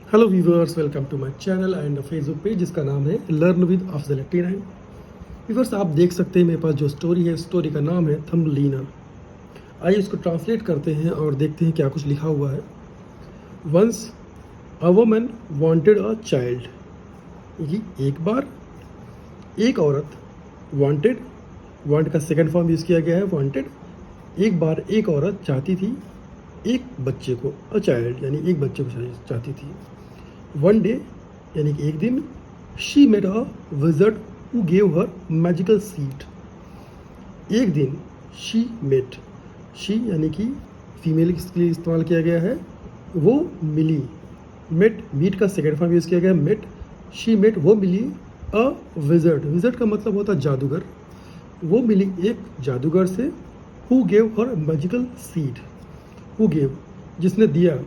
Hello viewers, welcome to my channel and Facebook page जिसका नाम है लर्न विद अफजल 89। व्यूवर्स, आप देख सकते हैं मेरे पास जो स्टोरी है, स्टोरी का नाम है थम्बलीना। आइए इसको ट्रांसलेट करते हैं और देखते हैं क्या कुछ लिखा हुआ है। Once a woman wanted a child. ये एक बार एक औरत, वांटेड, वांट का सेकंड फॉर्म यूज़ किया गया है वांटेड। एक बार एक औरत चाहती थी एक बच्चे को, अ चाइल्ड यानी एक बच्चे को चाहती थी। वन डे यानी कि एक दिन, she made a wizard who gave her magical seed. एक दिन शी मेट, शी यानी कि फीमेल के लिए इस्तेमाल किया गया है, वो मिली। मेट, मीट का सेकेंड फॉर्म यूज़ किया गया है मेट। शी मेट, वो मिली अ विजर्ड, विजर्ड का मतलब होता है जादूगर। वो मिली एक जादूगर से, who gave her magical seed, who gave जिसने दिया।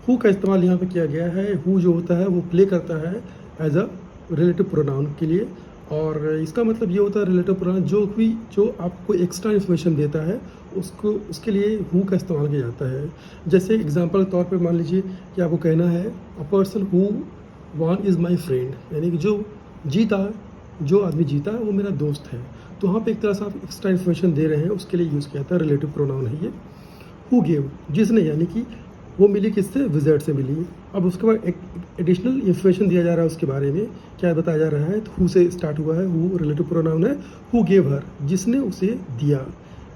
हु का इस्तेमाल यहाँ पे किया गया है। हु जो होता है वो प्ले करता है एज अ रिलेटिव प्रोनाउन के लिए, और इसका मतलब ये होता है रिलेटिव प्रोनाउन जो आपको एक्स्ट्रा इन्फॉर्मेशन देता है उसको, उसके लिए हु का इस्तेमाल किया जाता है। जैसे एग्जांपल के तौर पे मान लीजिए कि आपको कहना है a person who one is my friend, यानी कि जो जीता, जो आदमी जीता वो मेरा दोस्त है। तो वहाँ पे एक तरह से आप एक्स्ट्रा इन्फॉर्मेशन दे रहे हैं, उसके लिए यूज़ किया जाता है, रिलेटिव प्रोनाउन है ये। हु गेव, जिसने, यानी कि वो मिली किससे, विजर्ड से मिली। अब उसके बाद एक एडिशनल इन्फॉर्मेशन दिया जा रहा है उसके बारे में। क्या बताया जा रहा है, तो हु से स्टार्ट हुआ है, हु रिलेटिव प्रोनाउन है। हु गेव हर, जिसने उसे दिया।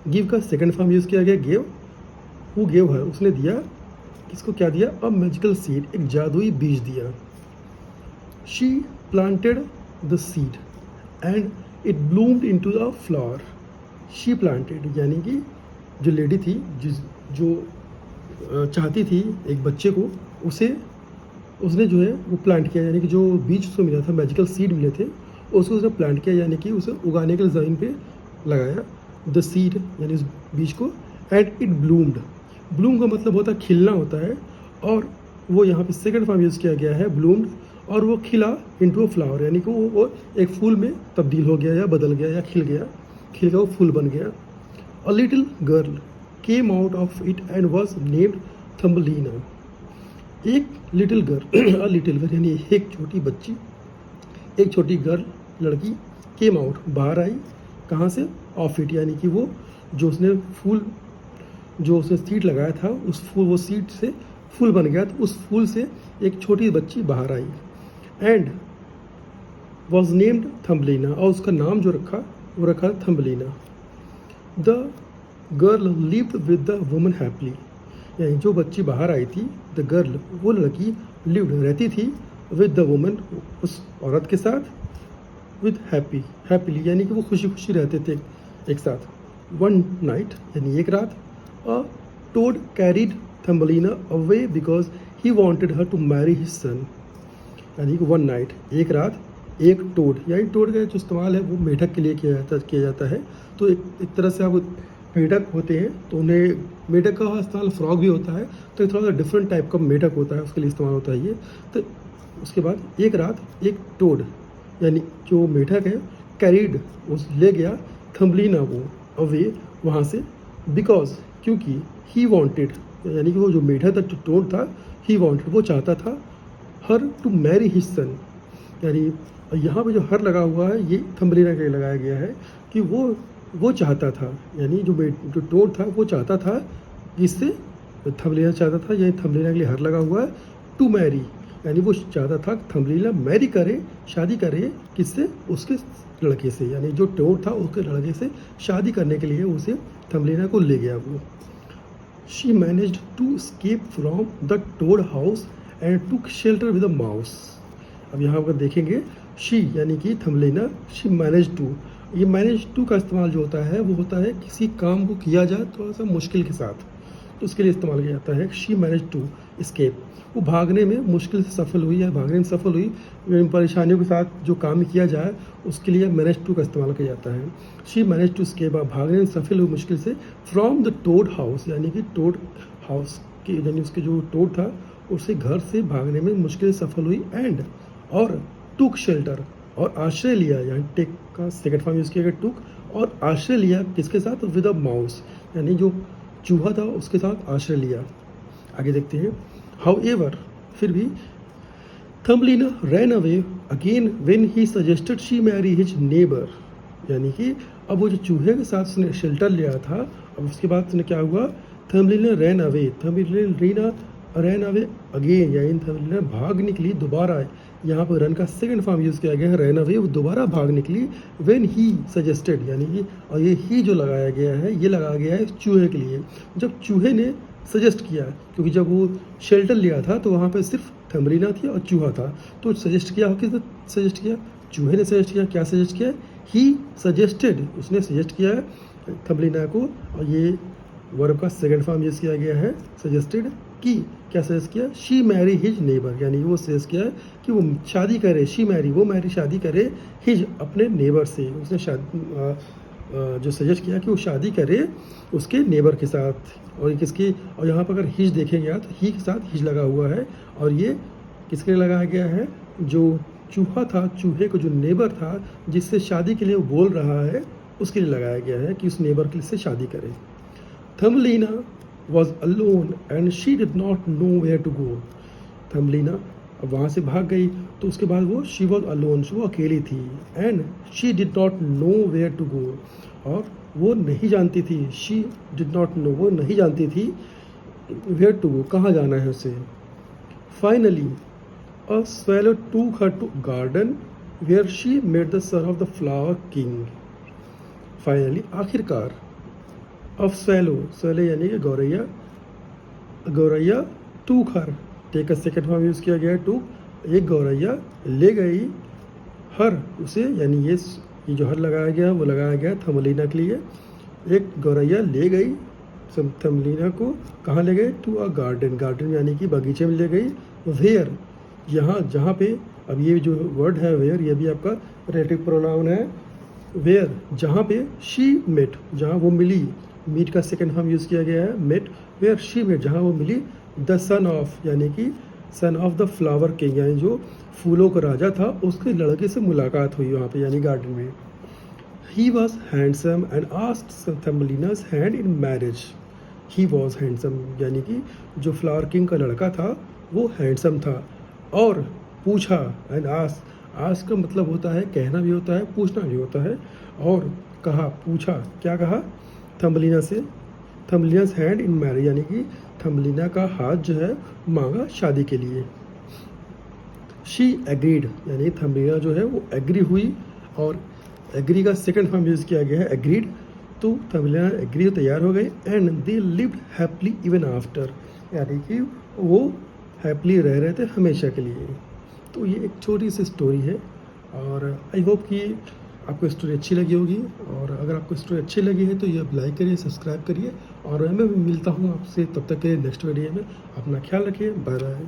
गिव का सेकंड फॉर्म यूज़ किया गया गेव। हु गेव हर, उसने दिया, किसको क्या दिया, अ मैजिकल सीड, एक जादुई बीज दिया। She planted the seed and it bloomed into a flower. She planted यानी कि जो लेडी थी, जो चाहती थी एक बच्चे को, उसने जो है वो प्लांट किया, यानी कि जो बीज उसको मिला था, मैजिकल सीड मिले थे, उसको उसने प्लांट किया, यानी कि उसे उगाने के लिए ज़मीन पे लगाया। द सीड यानी उस बीज को। एंड इट ब्लूम्ड, ब्लूम का मतलब होता है खिलना होता है, और वो यहाँ पे सेकंड फॉर्म यूज़ किया गया है ब्लूम्ड, और वो खिला इनटू अ फ्लावर, यानी कि वो एक फूल में तब्दील हो गया या बदल गया या खिल गया, खिल गया वो फूल बन गया। A little girl came out of it and was named Thumbelina. एक little girl, a little girl यानी एक छोटी बच्ची, एक छोटी गर्ल, लड़की, केम आउट बाहर आई, कहाँ से, ऑफ इट यानी कि वो जो उसने फूल, जो उसने सीड लगाया था उस फूल, वो सीड से फूल बन गया, तो उस फूल से एक छोटी बच्ची बाहर आई। एंड वॉज नेम्ड थम्बलीना, और उसका नाम जो रखा वो रखा Thumbelina. The girl lived with the woman happily, यानी जो बच्ची बाहर आई थी, द गर्ल, वो लड़की, लिव्ड रहती थी, विद द वुमन, उस औरत के साथ, विद हैप्पीली यानी कि वो खुशी खुशी रहते थे एक साथ। वन नाइट यानी एक रात, a toad carried Thumbelina away because he wanted her to marry his son, यानी कि वन नाइट एक रात, एक टोड, यानी टोड का जो इस्तेमाल है वो मेढक के लिए किया जाता है। तो एक तरह से आप मेढक होते हैं तो उन्हें, मेढक का इस्तेमाल फ्रॉग भी होता है, तो एक थोड़ा सा डिफरेंट टाइप का मेढक होता है, उसके लिए इस्तेमाल होता है ये। तो उसके बाद एक रात एक टोड यानी जो मेढक है, कैरीड, उस ले गया, थम्बलीना को अवे, वहाँ से, बिकॉज क्योंकि, ही वॉन्टेड यानी कि वो जो मेढक था, जो टोड था, ही वॉन्टेड वो चाहता था, her to marry his son, यानी यहाँ पे जो हर लगा हुआ है ये थम्बलीना के लिए लगाया गया है कि वो चाहता था, यानी जो टोड था वो चाहता था, इससे थम्बलीना चाहता था, यानी थम्बलीना के लिए हर लगा हुआ है। टू मैरी यानी वो चाहता था थम्बलीना मैरी करे, शादी करे, किससे, उसके लड़के से, यानी जो टोड था उसके लड़के से शादी करने के लिए उसे थम्बलीना को ले गया वो। She managed to escape from the toad house and took shelter with a mouse. अब यहाँ पर देखेंगे, शी यानी कि थम्बलीना, शी मैनेज टू, ये मैनेज टू का इस्तेमाल जो होता है वो होता है किसी काम को किया जाए थोड़ा सा मुश्किल के साथ, तो उसके लिए इस्तेमाल किया जाता है। शी मैनेज टू escape, वो भागने में मुश्किल से सफल हुई या भागने में सफल हुई, परेशानियों के साथ जो काम किया जाए उसके लिए मैनेज टू का इस्तेमाल किया जाता है। शी मैनेज टू escape, भागने में सफल हुई मुश्किल से, फ्रॉम द टोड हाउस, यानी कि टोड हाउस के, यानी उसके जो टोड था उसे घर से भागने में मुश्किल से सफल हुई। एंड, और टुक शेल्टर, और आश्रय लिया, यानी टेक का सेकंड फॉर्म यूज़ किया गया टुक, और आश्रय लिया किसके साथ, विद अ माउस, यानी जो चूहा था उसके साथ आश्रय लिया। आगे देखते हैं। हाउ एवर, फिर भी, Thumbelina ran away again when he suggested she marry his neighbour, यानी कि अब वो जो चूहे के साथ उसने शेल्टर लिया था, अब उसके बाद उसने क्या हुआ, Thumbelina ran away, Thumbelina ran away again, यानी थम्बलिना भाग निकली दोबारा। यहाँ पर रन का सेकंड फॉर्म यूज़ किया गया है, रैन अवे, वो दोबारा भाग निकली। व्हेन ही सजेस्टेड, यानी कि और ये ही जो लगाया गया है ये लगाया गया है चूहे के लिए, जब चूहे ने सजेस्ट किया, क्योंकि जब वो शेल्टर लिया था तो वहाँ पे सिर्फ थम्बलिना थी और चूहा था, तो सजेस्ट किया, किसने सजेस्ट किया, चूहे ने सजेस्ट किया। क्या सजेस्ट किया, ही सजेस्टेड, उसने सजेस्ट किया है थम्बलिना को, और ये वर्ब का सेकंड फॉर्म यूज़ किया गया है सजेस्टेड की। क्या सजेस्ट किया, शी मैरी हिज नेबर, यानी वो सजेस्ट किया है कि वो शादी करे, शी मैरी, वो मैरी शादी करे, हिज अपने नेबर से, उसने जो सजेस्ट किया कि वो शादी करे उसके नेबर के साथ। और किसकी, और यहाँ पर अगर हिज देखेंगे आप तो ही के साथ हिज लगा हुआ है, और ये किसके लिए लगाया गया है, जो चूहा था, चूहे को जो नेबर था जिससे शादी के लिए वो बोल रहा है उसके लिए लगाया गया है कि उस नेबर के से शादी करे। Thumbelina was alone and she did not know where to go. Thumbelina अब वहाँ से भाग गई, तो उसके बाद वो she was alone, वो अकेली थी, and she did not know where to go, और वो नहीं जानती थी, she did not know, वो नहीं जानती थी where to go, कहाँ जाना है उसे। Finally a swallow took her to garden where she met the son of the flower king. Finally आखिरकार, ऑफ स्वैलो यानी कि गौरैया, गौरैया टूक हर, टेक का सेकंड फॉर्म यूज़ किया गया है टूक, एक गौरैया ले गई हर उसे, यानी ये जो हर लगाया गया वो लगाया गया थम्बलिना के लिए। एक गौरैया ले गई थम्बलिना को, कहाँ ले गए, टू अ गार्डन, गार्डन यानी कि बगीचे में ले गई। वेयर, यहाँ जहाँ पे, अब ये जो वर्ड है वेयर, ये भी आपका रिलेटिव प्रोनाउन है। वेयर जहाँ पे, शी मेट जहाँ वो मिली, मीट का सेकंड फॉर्म यूज़ किया गया है मेट। वेयर शी मेट जहाँ वो मिली, द सन ऑफ, यानी कि son of the flower king, यानी जो फूलों का राजा था उसके लड़के से मुलाकात हुई वहाँ पे, यानी गार्डन में। He was handsome and asked Thumbelina's hand in marriage. He was handsome, यानी कि जो फ्लावर किंग का लड़का था वो हैंडसम था, और पूछा, एंड आस्क का मतलब होता है कहना भी होता है, पूछना भी होता है, और कहा, पूछा, क्या कहा, थम्बलिना से, थम्बलिना's हैंड इन मैरिज, यानी कि थम्बलिना का हाथ जो है मांगा शादी के लिए। शी एग्रीड, यानी थम्बलिना जो है वो एग्री हुई, और एग्री का सेकंड फॉर्म यूज़ किया गया है एग्रीड, तो थम्बलिना एग्री तैयार हो गई। And they lived happily even after, यानी कि वो हैप्पीली रह रहे थे हमेशा के लिए। तो ये एक छोटी सी स्टोरी है, और आई होप कि आपको स्टोरी अच्छी लगी होगी, और अगर आपको स्टोरी अच्छी लगी है तो ये लाइक करिए, सब्सक्राइब करिए, और मैं भी मिलता हूँ आपसे तब तक के नेक्स्ट वीडियो में। अपना ख्याल रखिए, बाय बाय।